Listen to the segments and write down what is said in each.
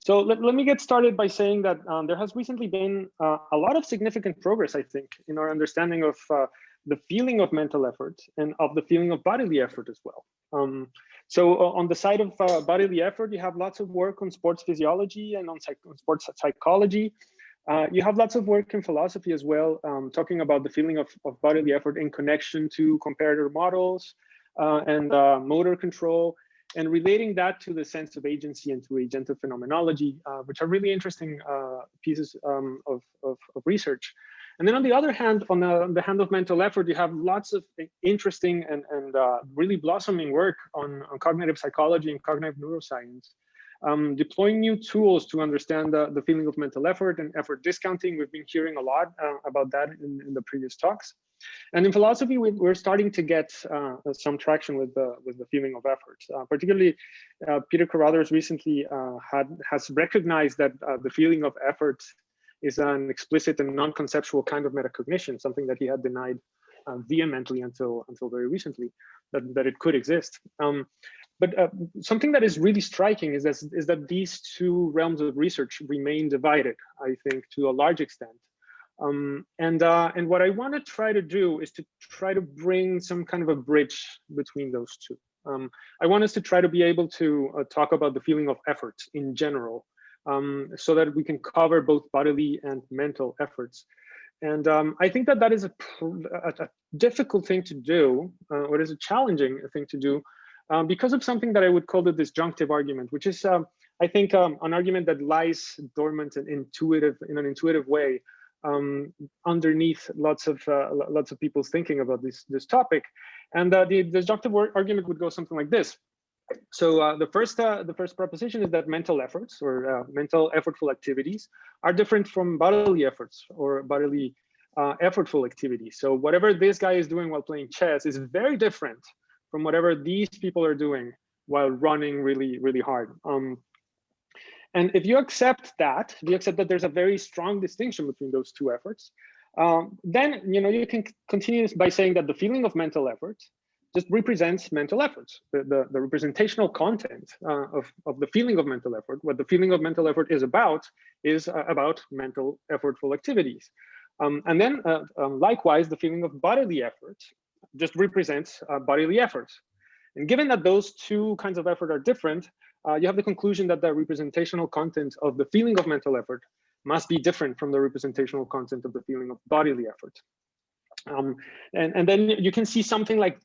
So let me get started by saying that there has recently been a lot of significant progress, I think, in our understanding of the feeling of mental effort and of the feeling of bodily effort as well. So on the side of bodily effort, you have lots of work on sports physiology and on sports psychology. You have lots of work in philosophy as well, talking about the feeling of bodily effort in connection to comparator models and motor control, and relating that to the sense of agency and to agentive phenomenology, which are really interesting pieces of research. And then on the other hand, on the hand of mental effort, you have lots of interesting and really blossoming work on cognitive psychology and cognitive neuroscience, deploying new tools to understand the feeling of mental effort and effort discounting. We've been hearing a lot about that in the previous talks. And in philosophy, we're starting to get some traction with the feeling of effort. Particularly, Peter Carruthers recently has recognized that the feeling of effort is an explicit and non-conceptual kind of metacognition, something that he had denied vehemently until very recently, that it could exist. But something that is really striking is that these two realms of research remain divided, I think, to a large extent. And what I want to try to do is to try to bring some kind of a bridge between those two. I want us to try to be able to talk about the feeling of effort in general, so that we can cover both bodily and mental efforts. And I think that is a difficult thing to do, or is a challenging thing to do, because of something that I would call the disjunctive argument, which is, I think, an argument that lies dormant and in an intuitive way underneath lots of people's thinking about this topic. And the disjunctive argument would go something like this. So the first proposition is that mental efforts or mental effortful activities are different from bodily efforts or bodily effortful activities. So whatever this guy is doing while playing chess is very different from whatever these people are doing while running really hard. And if you accept that, there's a very strong distinction between those two efforts, then you can continue by saying that the feeling of mental effort just represents mental efforts. The representational content of the feeling of mental effort, what the feeling of mental effort is about mental effortful activities. And then likewise, the feeling of bodily effort just represents bodily efforts. And given that those two kinds of effort are different, you have the conclusion that the representational content of the feeling of mental effort must be different from the representational content of the feeling of bodily effort. And then you can see something like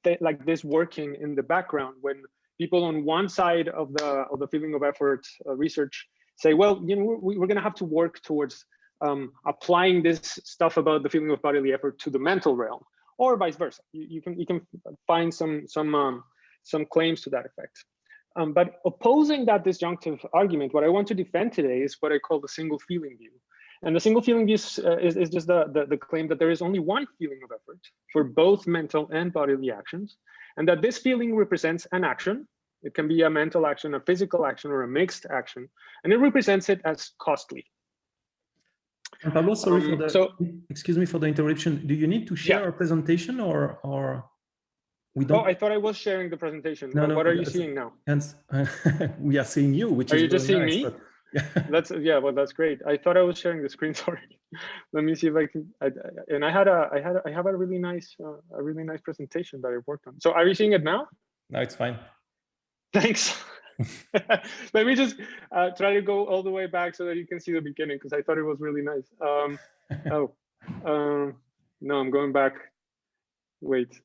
this working in the background when people on one side of the feeling of effort research say, well, we're going to have to work towards applying this stuff about the feeling of bodily effort to the mental realm, or vice versa. You can find some claims to that effect. But opposing that disjunctive argument, what I want to defend today is what I call the single feeling view. And the single feeling view is just the claim that there is only one feeling of effort for both mental and bodily actions, and that this feeling represents an action. It can be a mental action, a physical action, or a mixed action, and it represents it as costly. Juan Pablo, sorry excuse me for the interruption. Do you need to share our presentation or we don't? Oh, I thought I was sharing the presentation. No, what are you seeing now? We are seeing you, which is you just seeing nice, me? But, well, that's great. I thought I was sharing the screen. Sorry. Let me see if I can. I have a really nice presentation that I worked on. So are you seeing it now? No, it's fine. Thanks. Let me just try to go all the way back so that you can see the beginning, because I thought it was really nice. No, I'm going back. Wait.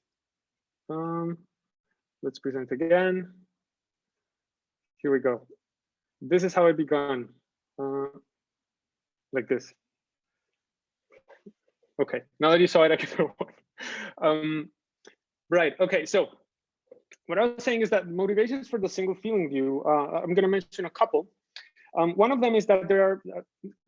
Let's present again. Here we go. This is how it began, like this. Okay, now that you saw it, I can go on. Right, okay, so what I was saying is that motivations for the single feeling view, I'm going to mention a couple. One of them is that there are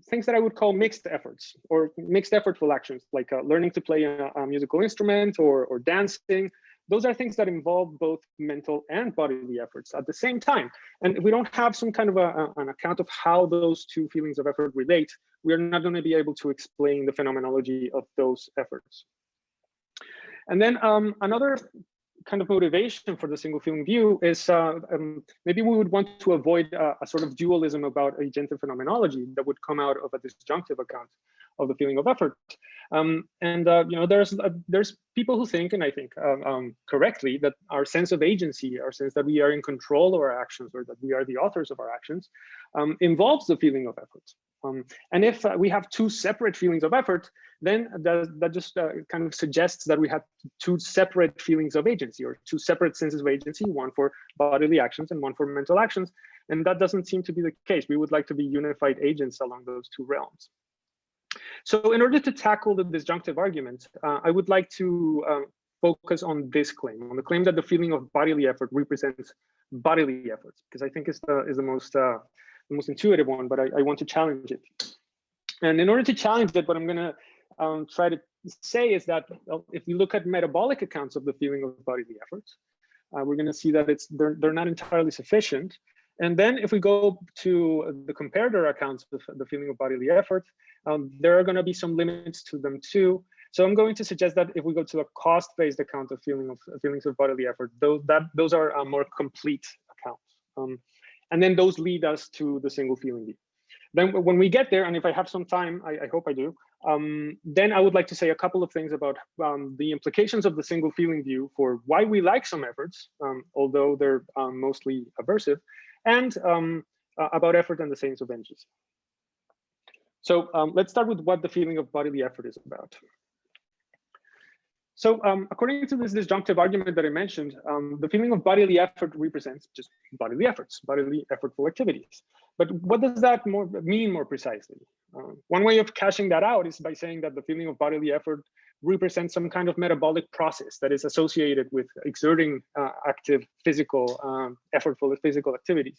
things that I would call mixed efforts or mixed effortful actions, like learning to play a musical instrument or dancing. Those are things that involve both mental and bodily efforts at the same time. And we don't have some kind of an account of how those two feelings of effort relate. We are not going to be able to explain the phenomenology of those efforts. And then another kind of motivation for the single feeling view is maybe we would want to avoid a sort of dualism about agentive phenomenology that would come out of a disjunctive account of the feeling of effort. You know, there's people who think, and I think correctly, that our sense of agency, our sense that we are in control of our actions, or that we are the authors of our actions, involves the feeling of effort. And if we have two separate feelings of effort, then that just kind of suggests that we have two separate feelings of agency, or two separate senses of agency, one for bodily actions and one for mental actions. And that doesn't seem to be the case. We would like to be unified agents along those two realms. So in order to tackle the disjunctive argument, I would like to focus on this claim, on the claim that the feeling of bodily effort represents bodily efforts, because I think it's the most intuitive one, but I want to challenge it. And in order to challenge it, what I'm going to try to say is that if we look at metabolic accounts of the feeling of bodily effort, we're going to see that they're not entirely sufficient. And then if we go to the comparator accounts of the feeling of bodily effort, there are going to be some limits to them too. So I'm going to suggest that if we go to a cost-based account of feelings of bodily effort, those are more complete accounts. And then those lead us to the single feeling view. Then when we get there, and if I have some time, I hope I do, then I would like to say a couple of things about the implications of the single feeling view for why we like some efforts, although they're mostly aversive, and about effort and the sense of agency. So let's start with what the feeling of bodily effort is about. So according to this disjunctive argument that I mentioned, the feeling of bodily effort represents just bodily efforts, bodily effortful activities. But what does that mean more precisely? One way of cashing that out is by saying that the feeling of bodily effort represents some kind of metabolic process that is associated with exerting active physical, effortful physical activities.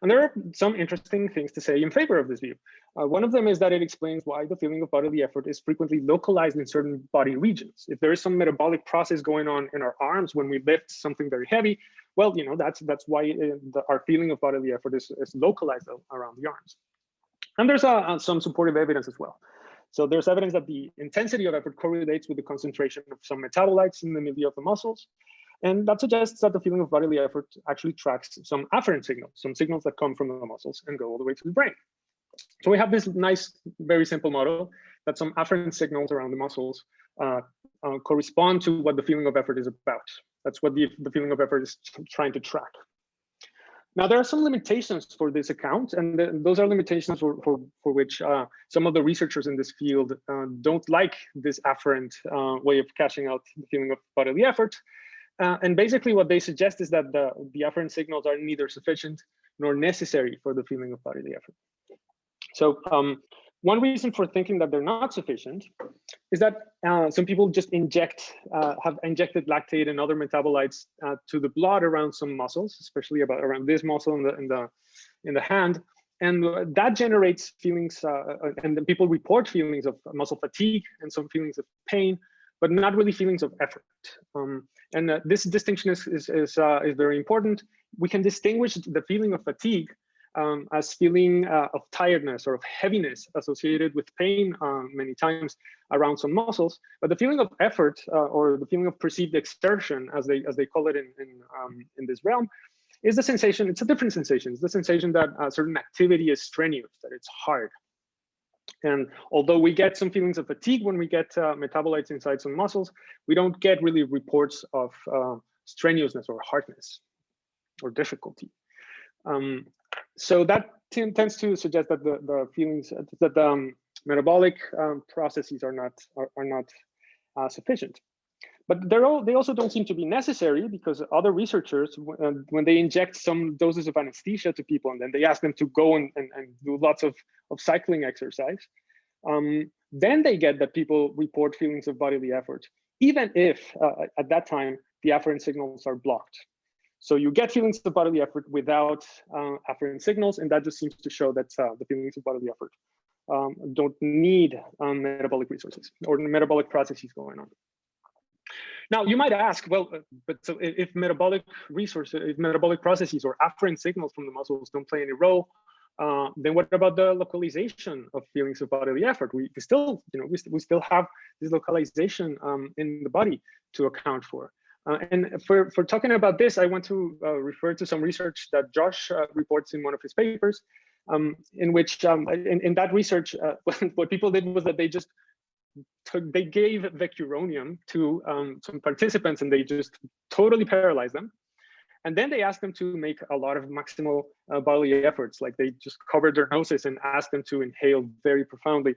And there are some interesting things to say in favor of this view. One of them is that it explains why the feeling of bodily effort is frequently localized in certain body regions. If there is some metabolic process going on in our arms when we lift something very heavy, well, you know, that's why our feeling of bodily effort is localized around the arms. And there's some supportive evidence as well. So there's evidence that the intensity of effort correlates with the concentration of some metabolites in the milieu of the muscles. And that suggests that the feeling of bodily effort actually tracks some afferent signals, some signals that come from the muscles and go all the way to the brain. So we have this nice, very simple model that some afferent signals around the muscles correspond to what the feeling of effort is about. That's what the feeling of effort is trying to track. Now, there are some limitations for this account, and those are limitations for which some of the researchers in this field don't like this afferent way of cashing out the feeling of bodily effort. And basically what they suggest is that the afferent signals are neither sufficient nor necessary for the feeling of bodily effort. So one reason for thinking that they're not sufficient is that some people just have injected lactate and other metabolites to the blood around some muscles, especially around this muscle in the hand. And that generates feelings, and then people report feelings of muscle fatigue and some feelings of pain, but not really feelings of effort. This distinction is very important. We can distinguish the feeling of fatigue as feeling of tiredness or of heaviness associated with pain many times around some muscles, but the feeling of effort or the feeling of perceived exertion, as they call it in this realm, is the sensation. It's a different sensation. It's the sensation that a certain activity is strenuous, that it's hard. And although we get some feelings of fatigue when we get metabolites inside some muscles, we don't get really reports of strenuousness or hardness or difficulty. So that tends to suggest that the feelings that the metabolic processes are not sufficient. But they also don't seem to be necessary, because other researchers, when they inject some doses of anesthesia to people and then they ask them to go and do lots of cycling exercise, then they get that people report feelings of bodily effort, even if at that time the afferent signals are blocked. So you get feelings of bodily effort without afferent signals, and that just seems to show that the feelings of bodily effort don't need metabolic resources or metabolic processes going on. Now, you might ask, well, but so if metabolic processes or afferent signals from the muscles don't play any role, then what about the localization of feelings of bodily effort? We still have this localization in the body to account for. And for talking about this, I want to refer to some research that Josh reports in one of his papers, in which in that research, what people did was that they gave vecuronium to some participants, and they just totally paralyzed them. And then they asked them to make a lot of maximal bodily efforts, like they just covered their noses and asked them to inhale very profoundly.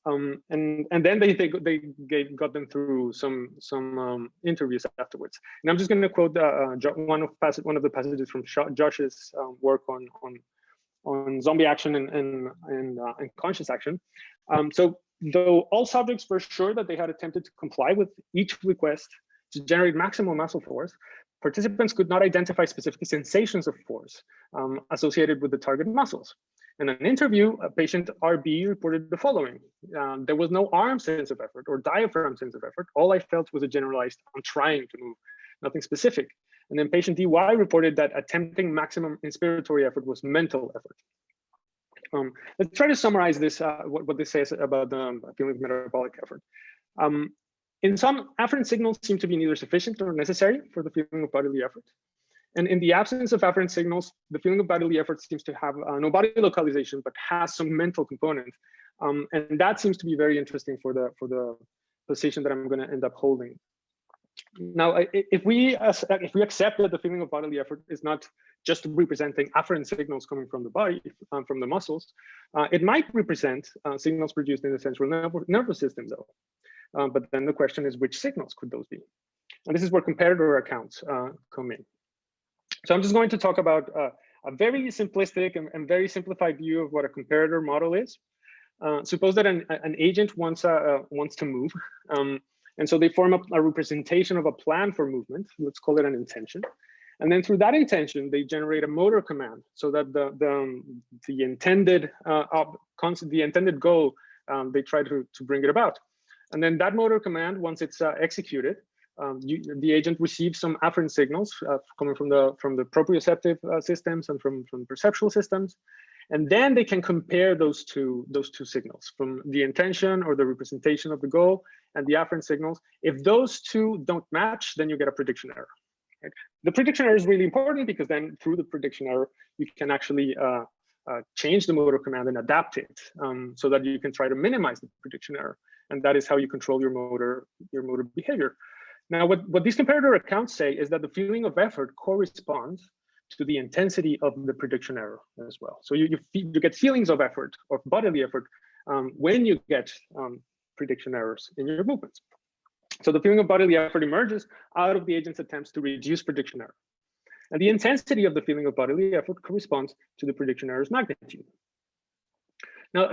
And then they got them through some interviews afterwards. And I'm just going to quote one of the passages from Josh's work on zombie action and conscious action. So though all subjects were sure that they had attempted to comply with each request to generate maximal muscle force, participants could not identify specific sensations of force associated with the target muscles. In an interview, a patient RB reported the following: there was no arm sense of effort or diaphragm sense of effort. All I felt was a generalized, I'm trying to move, nothing specific. And then patient DY reported that attempting maximum inspiratory effort was mental effort. Let's try to summarize this, what this says about the feeling of metabolic effort. In some, afferent signals seem to be neither sufficient nor necessary for the feeling of bodily effort. And in the absence of afferent signals, the feeling of bodily effort seems to have no body localization, but has some mental component. And that seems to be very interesting for the position that I'm going to end up holding. Now, if we accept that the feeling of bodily effort is not just representing afferent signals coming from the body, from the muscles, it might represent signals produced in the central nervous system, though. But then the question is, which signals could those be? And this is where comparator accounts come in. So I'm just going to talk about a very simplistic and very simplified view of what a comparator model is. Suppose that an agent wants to move. And so they form a representation of a plan for movement. Let's call it an intention. And then through that intention, they generate a motor command so that the intended goal, they try to bring it about. And then that motor command, once it's executed, the agent receives some afferent signals coming from the proprioceptive systems and from perceptual systems. And then they can compare those two signals from the intention or the representation of the goal and the afferent signals. If those two don't match, then you get a prediction error. Right? The prediction error is really important because then through the prediction error, you can actually change the motor command and adapt it so that you can try to minimize the prediction error. And that is how you control your motor behavior. Now, what these comparator accounts say is that the feeling of effort corresponds to the intensity of the prediction error as well. So you get feelings of effort, of bodily effort, when you get prediction errors in your movements. So the feeling of bodily effort emerges out of the agent's attempts to reduce prediction error. And the intensity of the feeling of bodily effort corresponds to the prediction error's magnitude. Now,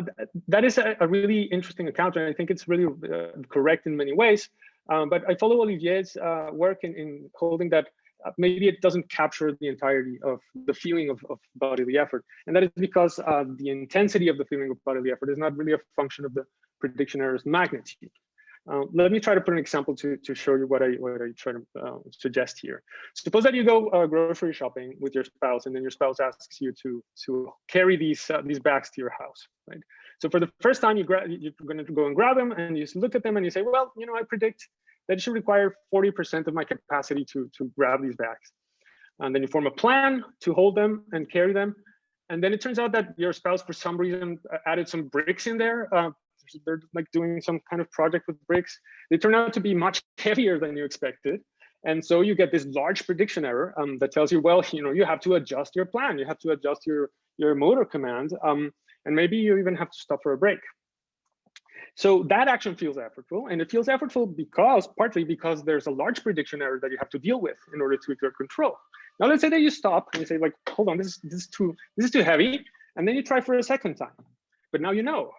that is a really interesting account, and I think it's really correct in many ways. But I follow Olivier's work in holding that maybe it doesn't capture the entirety of the feeling of bodily effort. And that is because the intensity of the feeling of bodily effort is not really a function of the prediction error's magnitude. Let me try to put an example to show you what I try to suggest here. Suppose that you go grocery shopping with your spouse, and then your spouse asks you to carry these bags to your house, right? So for the first time, you're going to go and grab them, and you look at them and you say, well, you know, I predict that it should require 40% of my capacity to grab these bags. And then you form a plan to hold them and carry them. And then it turns out that your spouse, for some reason, added some bricks in there. They're like doing some kind of project with bricks. They turn out to be much heavier than you expected. And so you get this large prediction error that tells you, well, you know, you have to adjust your plan. You have to adjust your motor command. And maybe you even have to stop for a break. So that action feels effortful, and it feels effortful partly because there's a large prediction error that you have to deal with in order to exert control. Now let's say that you stop and you say, like, hold on, this is too heavy, and then you try for a second time. But now you know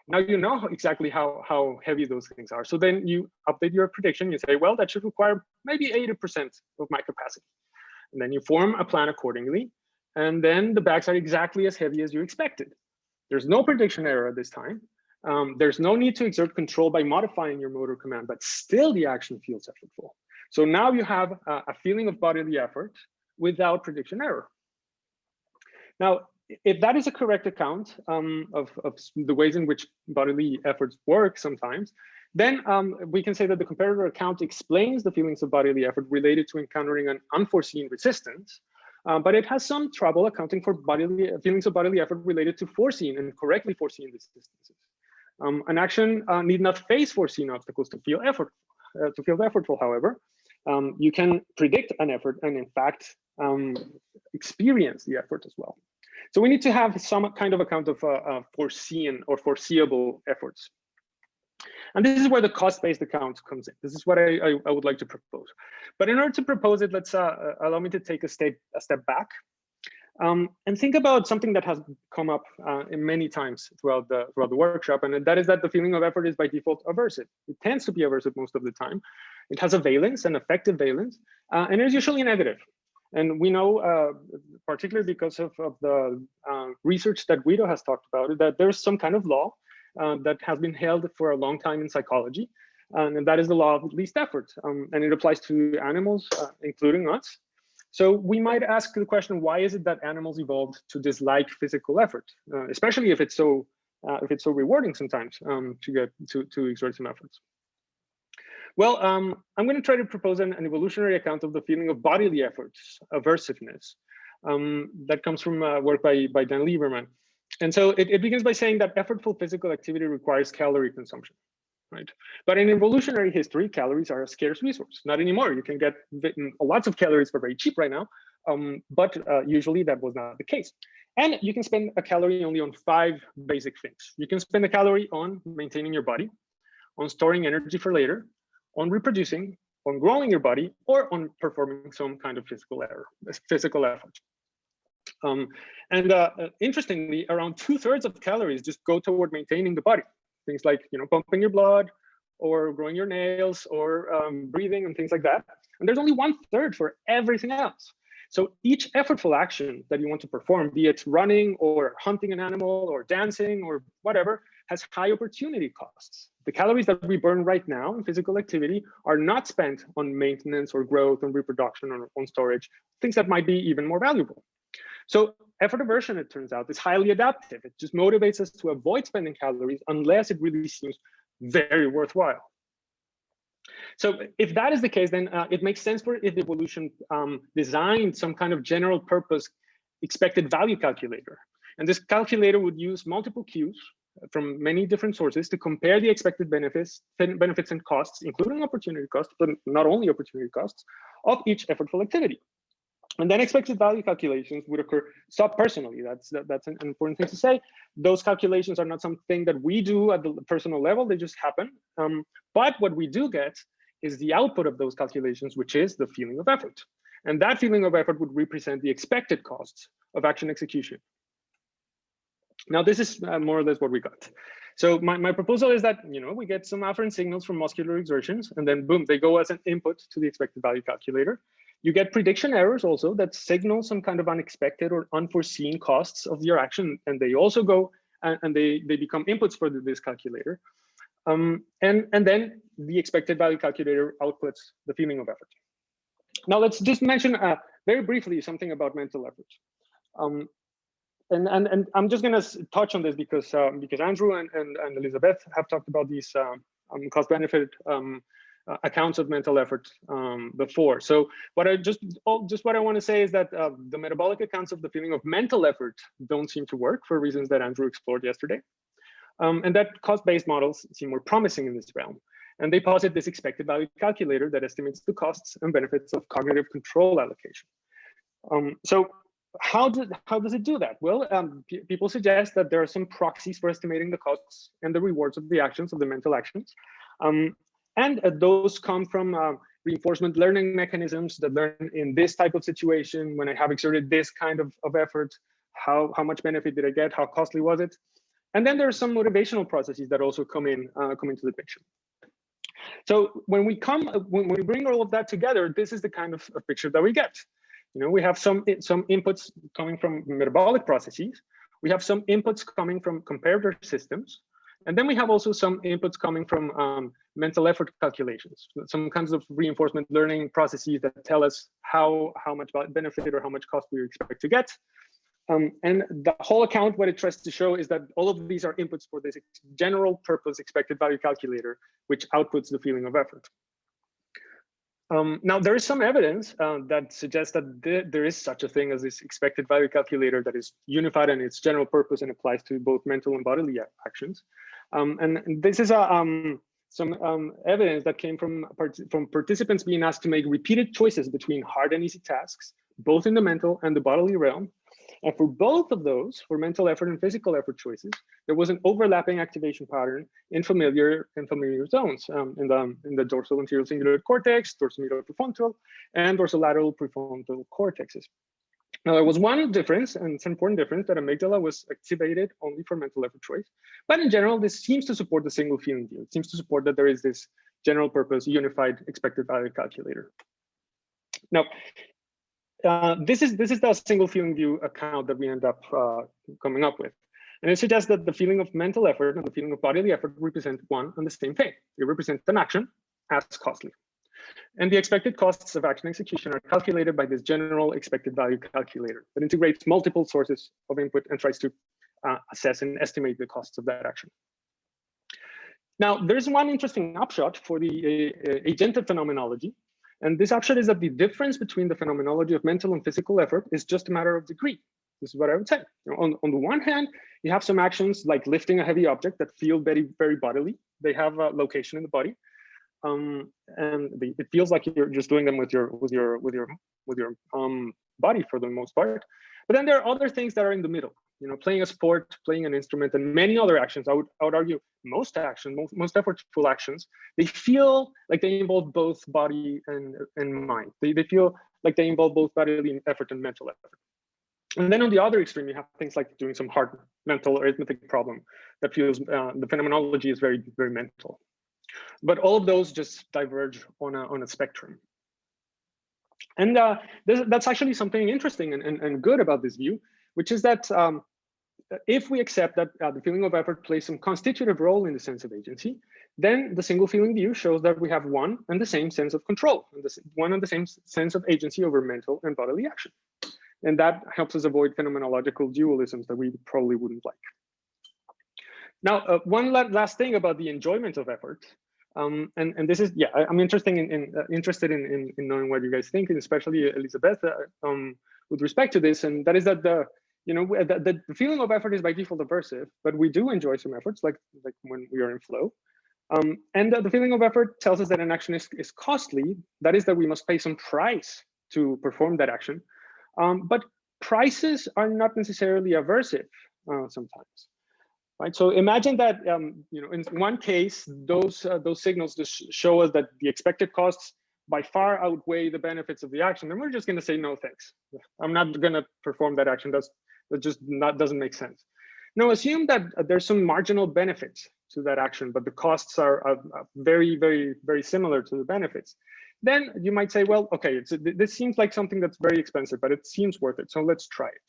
exactly how heavy those things are. So then you update your prediction. You say, well, that should require maybe 80% of my capacity, and then you form a plan accordingly. And then the bags are exactly as heavy as you expected. There's no prediction error at this time. There's no need to exert control by modifying your motor command, but still the action feels effortful. So now you have a feeling of bodily effort without prediction error. Now, if that is a correct account of the ways in which bodily efforts work sometimes, Then we can say that the comparator account explains the feelings of bodily effort related to encountering an unforeseen resistance, but it has some trouble accounting for feelings of bodily effort related to foreseen and correctly foreseen resistances. An action need not face foreseen obstacles to feel effortful, however. You can predict an effort and in fact experience the effort as well. So we need to have some kind of account of foreseen or foreseeable efforts. And this is where the cost-based account comes in. This is what I would like to propose. But in order to propose it, let's allow me to take a step back and think about something that has come up many times throughout the workshop, and that is that the feeling of effort is by default aversive. It tends to be aversive most of the time. It has a valence, an effective valence, and is usually negative. And we know, particularly because of the research that Guido has talked about, that there's some kind of law that has been held for a long time in psychology, and that is the law of least effort, and it applies to animals, including us. So we might ask the question: why is it that animals evolved to dislike physical effort, especially if it's so rewarding sometimes to get to exert some efforts? Well, I'm going to try to propose an evolutionary account of the feeling of bodily efforts, aversiveness, that comes from work by Dan Lieberman. And so it begins by saying that effortful physical activity requires calorie consumption, right? But in evolutionary history, calories are a scarce resource. Not anymore. You can get lots of calories for very cheap right now, but usually that was not the case. And you can spend a calorie only on 5 basic things. You can spend a calorie on maintaining your body, on storing energy for later, on reproducing, on growing your body, or on performing some kind of physical effort. Interestingly, around 2/3 of calories just go toward maintaining the body. Things like, pumping your blood, or growing your nails, or breathing, and things like that. And there's only 1/3 for everything else. So each effortful action that you want to perform, be it running or hunting an animal or dancing or whatever, has high opportunity costs. The calories that we burn right now in physical activity are not spent on maintenance or growth and reproduction or on storage, things that might be even more valuable. So effort aversion, it turns out, is highly adaptive. It just motivates us to avoid spending calories unless it really seems very worthwhile. So if that is the case, then it makes sense for if evolution designed some kind of general purpose expected value calculator. And this calculator would use multiple cues from many different sources to compare the expected benefits and costs, including opportunity costs, but not only opportunity costs, of each effortful activity. And then expected value calculations would occur subpersonally. That's an important thing to say. Those calculations are not something that we do at the personal level, they just happen. But what we do get is the output of those calculations, which is the feeling of effort. And that feeling of effort would represent the expected costs of action execution. Now, this is more or less what we got. So my proposal is that, we get some afferent signals from muscular exertions, and then boom, they go as an input to the expected value calculator. You get prediction errors also that signal some kind of unexpected or unforeseen costs of your action, and they also go and they become inputs for this calculator. And then the expected value calculator outputs the feeling of effort. Now let's just mention very briefly something about mental effort. And I'm just going to touch on this because Andrew and Elizabeth have talked about these cost-benefit accounts of mental effort before. So what I want to say is that the metabolic accounts of the feeling of mental effort don't seem to work for reasons that Andrew explored yesterday, and that cost-based models seem more promising in this realm. And they posit this expected value calculator that estimates the costs and benefits of cognitive control allocation. So how does it do that? Well, people suggest that there are some proxies for estimating the costs and the rewards of the actions, of the mental actions. And those come from reinforcement learning mechanisms that learn in this type of situation, when I have exerted this kind of effort, how much benefit did I get? How costly was it? And then there are some motivational processes that also come into the picture. So when we bring all of that together, this is the kind of picture that we get. We have some inputs coming from metabolic processes. We have some inputs coming from comparator systems. And then we have also some inputs coming from mental effort calculations, some kinds of reinforcement learning processes that tell us how much benefit or how much cost we expect to get. And the whole account, what it tries to show is that all of these are inputs for this general purpose expected value calculator, which outputs the feeling of effort. Now, there is some evidence that suggests that there is such a thing as this expected value calculator that is unified in its general purpose and applies to both mental and bodily actions. And this is some evidence that came from participants being asked to make repeated choices between hard and easy tasks, both in the mental and the bodily realm. And for both of those, for mental effort and physical effort choices, there was an overlapping activation pattern in familiar zones in the dorsal anterior cingulate cortex, dorsomedial prefrontal, and dorsolateral prefrontal cortexes. Now, there was one difference, and it's an important difference, that amygdala was activated only for mental effort choice. But in general, this seems to support the single feeling view. It seems to support that there is this general purpose unified expected value calculator. Now, this is the single feeling view account that we end up coming up with. And it suggests that the feeling of mental effort and the feeling of bodily effort represent one and the same thing. They represent an action as costly. And the expected costs of action execution are calculated by this general expected value calculator that integrates multiple sources of input and tries to assess and estimate the costs of that action. Now, there's one interesting upshot for the agentive phenomenology. And this upshot is that the difference between the phenomenology of mental and physical effort is just a matter of degree. This is what I would say. On the one hand, you have some actions like lifting a heavy object that feel very, very bodily. They have a location in the body, and it feels like you're just doing them with your body for the most part. But then there are other things that are in the middle. Playing a sport, playing an instrument, and many other actions. I would argue most effortful actions, they feel like they involve both body and mind. They feel like they involve both bodily effort and mental effort. And then on the other extreme, you have things like doing some hard mental arithmetic problem that feels the phenomenology is very, very mental. But all of those just diverge on a spectrum. And that's actually something interesting and good about this view, which is that if we accept that the feeling of effort plays some constitutive role in the sense of agency, then the single feeling view shows that we have one and the same sense of control, and one and the same sense of agency over mental and bodily action. And that helps us avoid phenomenological dualisms that we probably wouldn't like. Now, one last thing about the enjoyment of effort. And this is, I'm interested in knowing what you guys think, and especially Elizabeth, with respect to this, and that is that the feeling of effort is by default aversive, but we do enjoy some efforts, like when we are in flow. And the feeling of effort tells us that an action is costly. That is that we must pay some price to perform that action. But prices are not necessarily aversive sometimes. Right. So imagine that in one case, those signals just show us that the expected costs by far outweigh the benefits of the action, and we're just going to say no thanks. I'm not going to perform that action. That just doesn't make sense. Now, assume that there's some marginal benefits to that action, but the costs are very, very, very similar to the benefits. Then you might say, well, okay, this seems like something that's very expensive, but it seems worth it. So let's try it.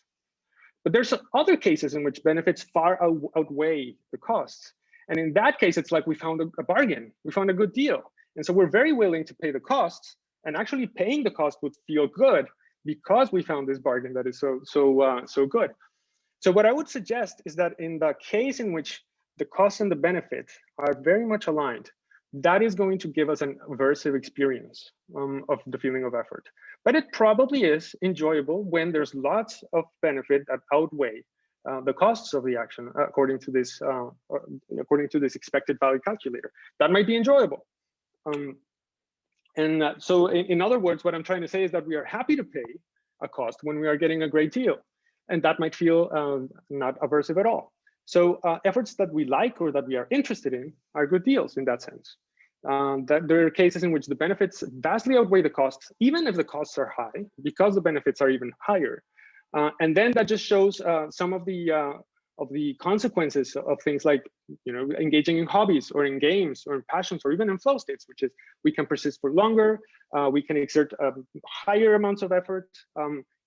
But there's other cases in which benefits far outweigh the costs. And in that case, it's like we found a bargain. We found a good deal. And so we're very willing to pay the costs, and actually paying the cost would feel good because we found this bargain that is so good. So what I would suggest is that in the case in which the cost and the benefit are very much aligned, that is going to give us an aversive experience of the feeling of effort. But it probably is enjoyable when there's lots of benefit that outweigh the costs of the action according to this expected value calculator. That might be enjoyable. So in other words, what I'm trying to say is that we are happy to pay a cost when we are getting a great deal. And that might feel not aversive at all. So efforts that we like or that we are interested in are good deals in that sense. That there are cases in which the benefits vastly outweigh the costs, even if the costs are high, because the benefits are even higher. And then that just shows some of the consequences of things like engaging in hobbies or in games or in passions or even in flow states, which is we can persist for longer, we can exert higher amounts of effort.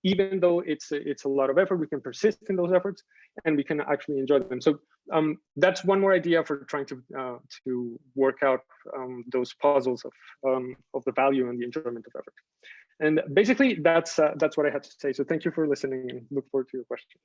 Even though it's a lot of effort, we can persist in those efforts and we can actually enjoy them. So that's one more idea for trying to work out those puzzles of the value and the enjoyment of effort. And basically, that's what I had to say. So thank you for listening and look forward to your questions.